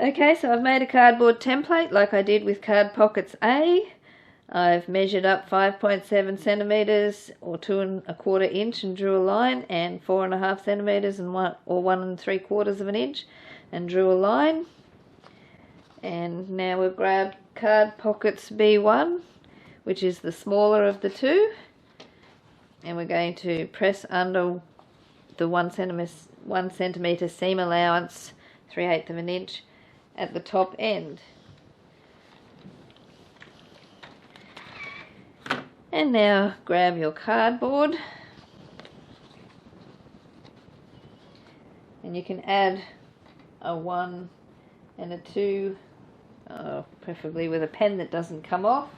Okay, so I've made a cardboard template like I did with Card Pockets A. I've measured up 5.7 centimeters or 2 1/4 inch and drew a line, and 4.5 centimeters and 1 3/4 of an inch and drew a line. And now we've grabbed Card Pockets B1, which is the smaller of the two, and we're going to press under the 1 centimeter seam allowance, 3/8 of an inch at the top end. And now grab your cardboard, and you can add a 1 and a 2, preferably with a pen that doesn't come off.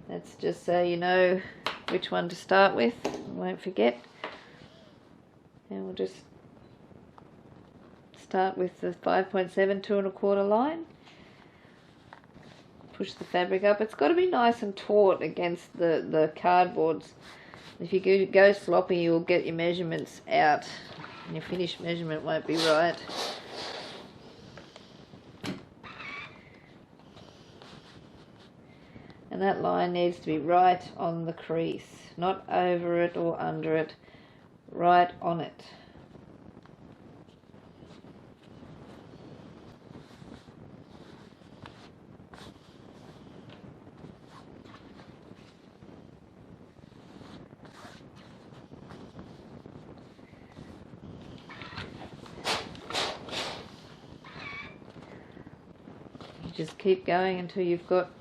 That's just so you know which one to start with, won't forget. And we'll just start with the 5.7 2 1/4 line. Push the fabric up. It's got to be nice and taut against the cardboards. If you go sloppy, you'll get your measurements out, and your finished measurement won't be right. And that line needs to be right on the crease, not over it or under it, right on it. You just keep going until you've got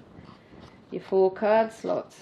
your 4 card slots.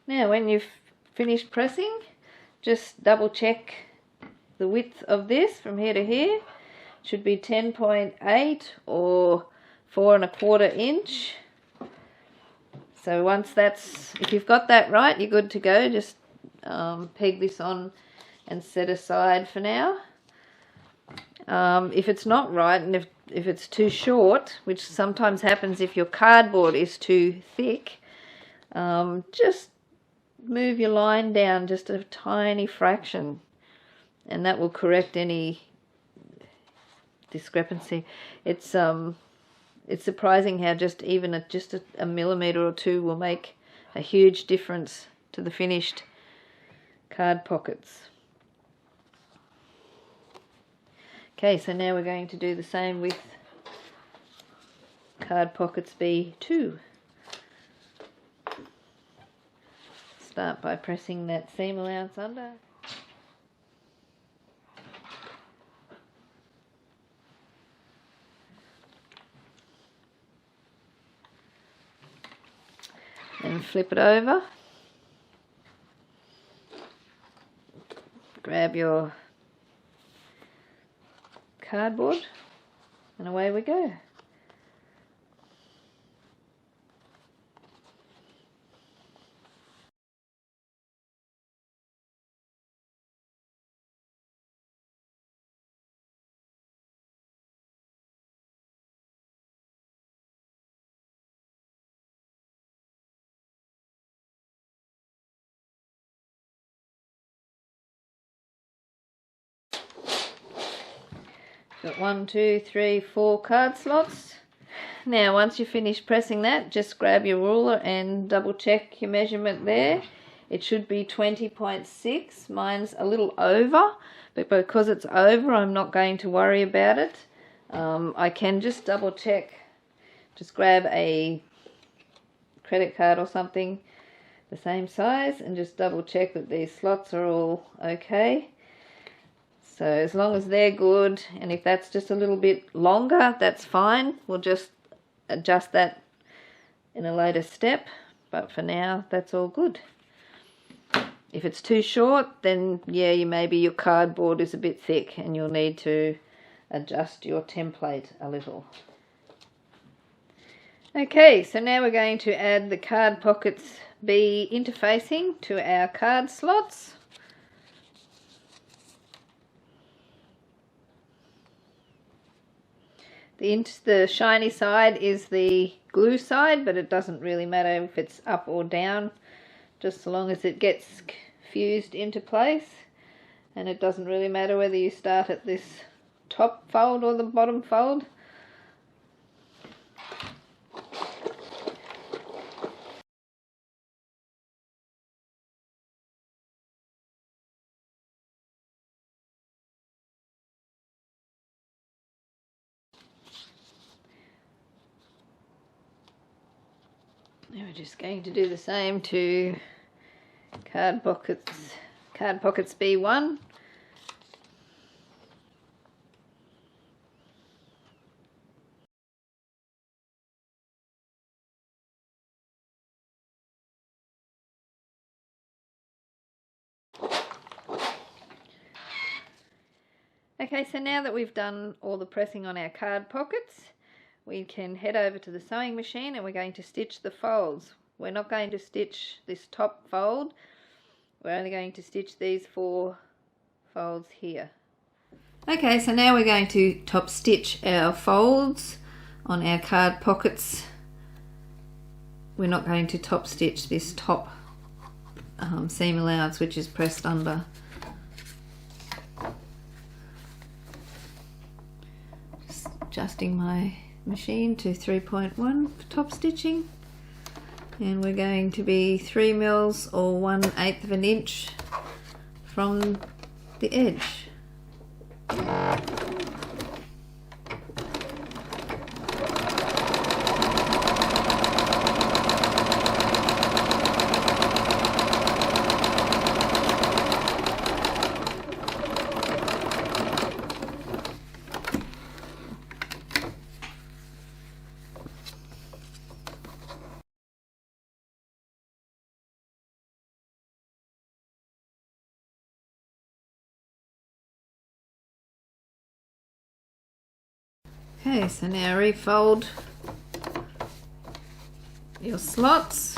Now when you've finished pressing, just double check the width of this from here to here. It should be 10.8 or 4 1/4 inch. So once if you've got that right, you're good to go. Just peg this on and set aside for now. If it's not right, and if it's too short, which sometimes happens if your cardboard is too thick, just move your line down just a tiny fraction, and that will correct any discrepancy. It's surprising how just a millimeter or 2 will make a huge difference to the finished card pockets. Okay, so now we're going to do the same with Card Pockets B2. Start by pressing that seam allowance under. And flip it over. Grab your cardboard, and away we go. Got 1, 2, 3, 4 card slots. Now once you finish pressing that, just grab your ruler and double check your measurement there. It should be 20.6. Mine's a little over, but because it's over, I'm not going to worry about it. I can just double check, just grab a credit card or something the same size and just double check that these slots are all okay. So as long as they're good, and if that's just a little bit longer, that's fine. We'll just adjust that in a later step, but for now that's all good. If it's too short, then yeah, maybe your cardboard is a bit thick and you'll need to adjust your template a little. Okay, so now we're going to add the card pockets B interfacing to our card slots. The shiny side is the glue side, but it doesn't really matter if it's up or down, just so long as it gets fused into place. And it doesn't really matter whether you start at this top fold or the bottom fold. Now we're just going to do the same to card pockets B1. Okay, so now that we've done all the pressing on our card pockets, we can head over to the sewing machine and we're going to stitch the folds. We're not going to stitch this top fold, we're only going to stitch these 4 folds here. Okay, so now we're going to top stitch our folds on our card pockets. We're not going to top stitch this top seam allowance which is pressed under. Just adjusting my machine to 3.1 for top stitching, and we're going to be 3 mils or 1/8 of an inch from the edge. Okay, so now refold your slots.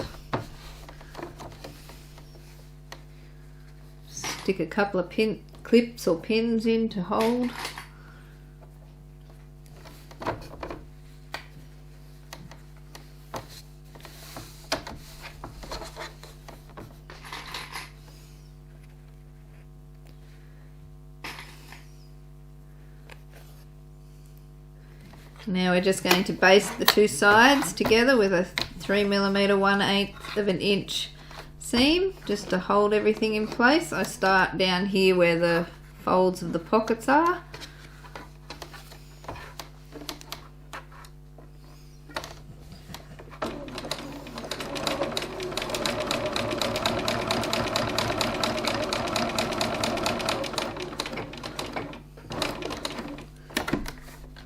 Stick a couple of clips or pins in to hold. Now we're just going to baste the 2 sides together with a 3mm 1/8 of an inch seam just to hold everything in place. I start down here where the folds of the pockets are.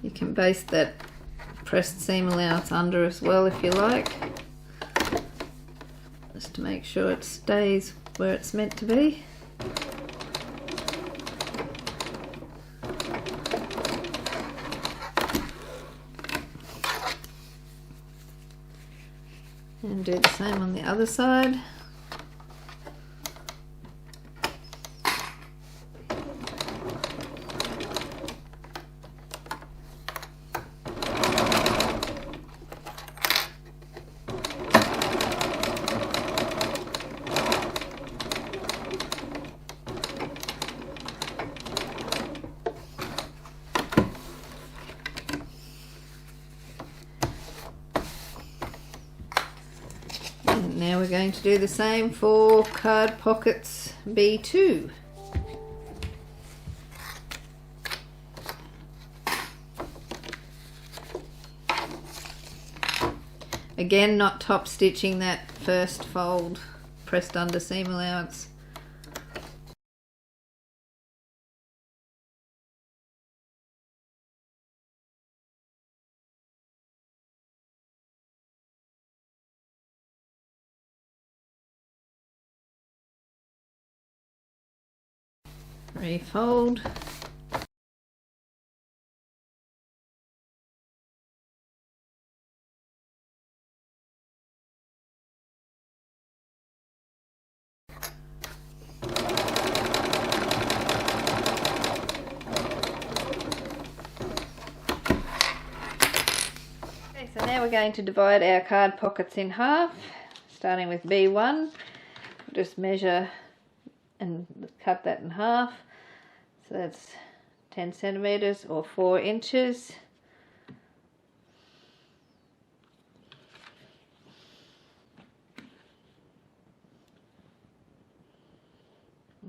You can baste that pressed seam allowance under as well if you like, just to make sure it stays where it's meant to be. And do the same on the other side. going to do the same for card pockets B2. Again, not top stitching that first fold pressed under seam allowance. Refold. Okay, so now we're going to divide our card pockets in half, starting with B1. Just measure and cut that in half. So that's 10 centimeters or 4 inches.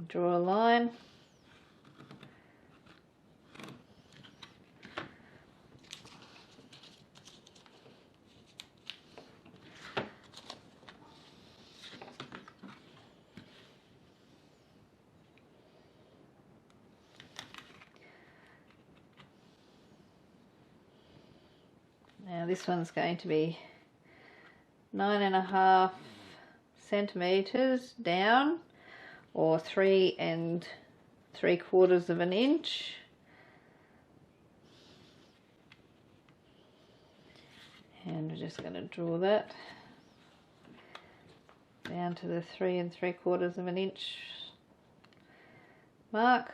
Draw a line. Now this one's going to be 9.5 centimeters down, or 3 3/4 of an inch. And we're just going to draw that down to the 3 3/4 of an inch mark.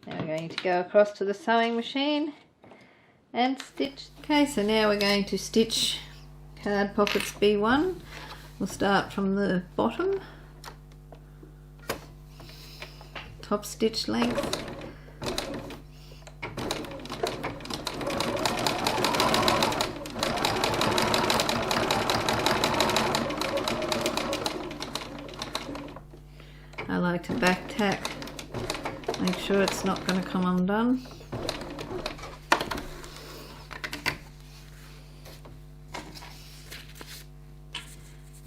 Now we're going to go across to the sewing machine and stitch. Okay, so now we're going to stitch card pockets B1. We'll start from the bottom, top stitch length. I like to back tack. Make sure it's not going to come undone.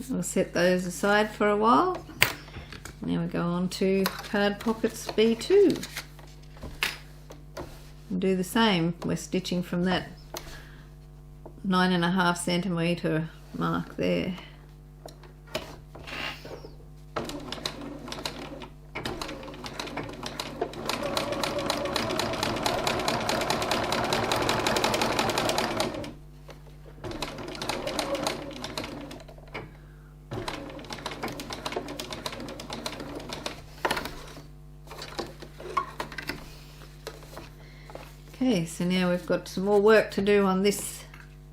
We'll set those aside for a while. Now we go on to card pockets B2. And do the same. We're stitching from that 9.5 centimeter mark there. Okay, so now we've got some more work to do on this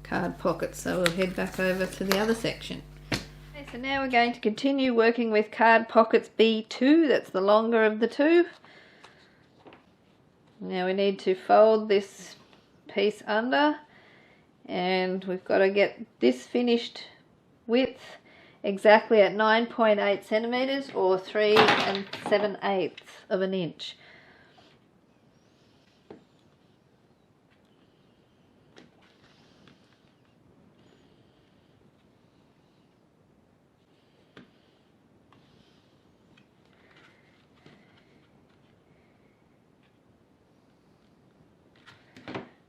card pocket, so we'll head back over to the other section. Okay, so now we're going to continue working with card pockets B2, that's the longer of the two. Now we need to fold this piece under, and we've got to get this finished width exactly at 9.8 centimeters or 3 7/8 of an inch.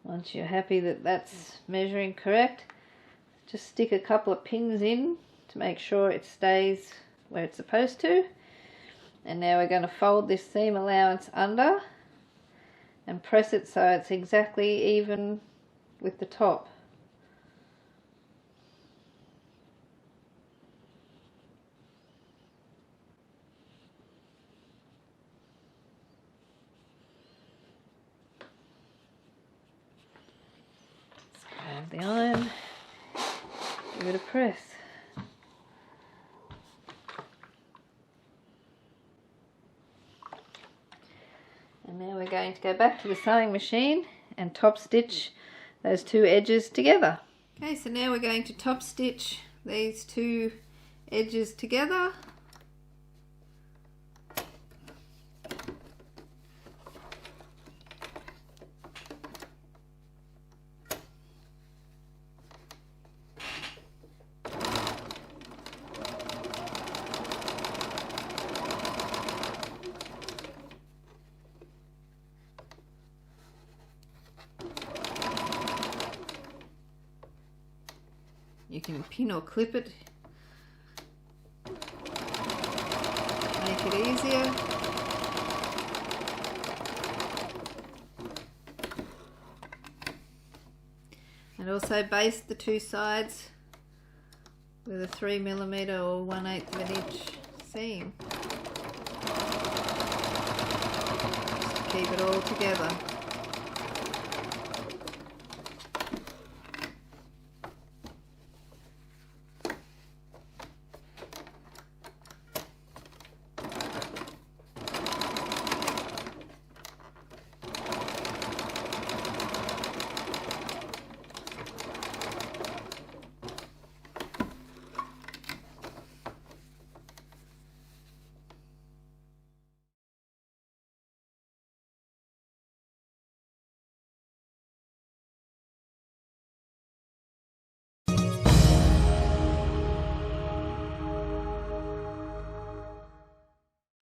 Once you're happy that that's measuring correct, just stick a couple of pins in to make sure it stays where it's supposed to. And now we're going to fold this seam allowance under and press it so it's exactly even with the top. Grab the iron, give it a press. And now we're going to go back to the sewing machine and top stitch those two edges together. Okay, so now we're going to top stitch these two edges together. You can pin or clip it, make it easier. And also baste the two sides with a 3mm or 1/8 of an inch seam, just to keep it all together.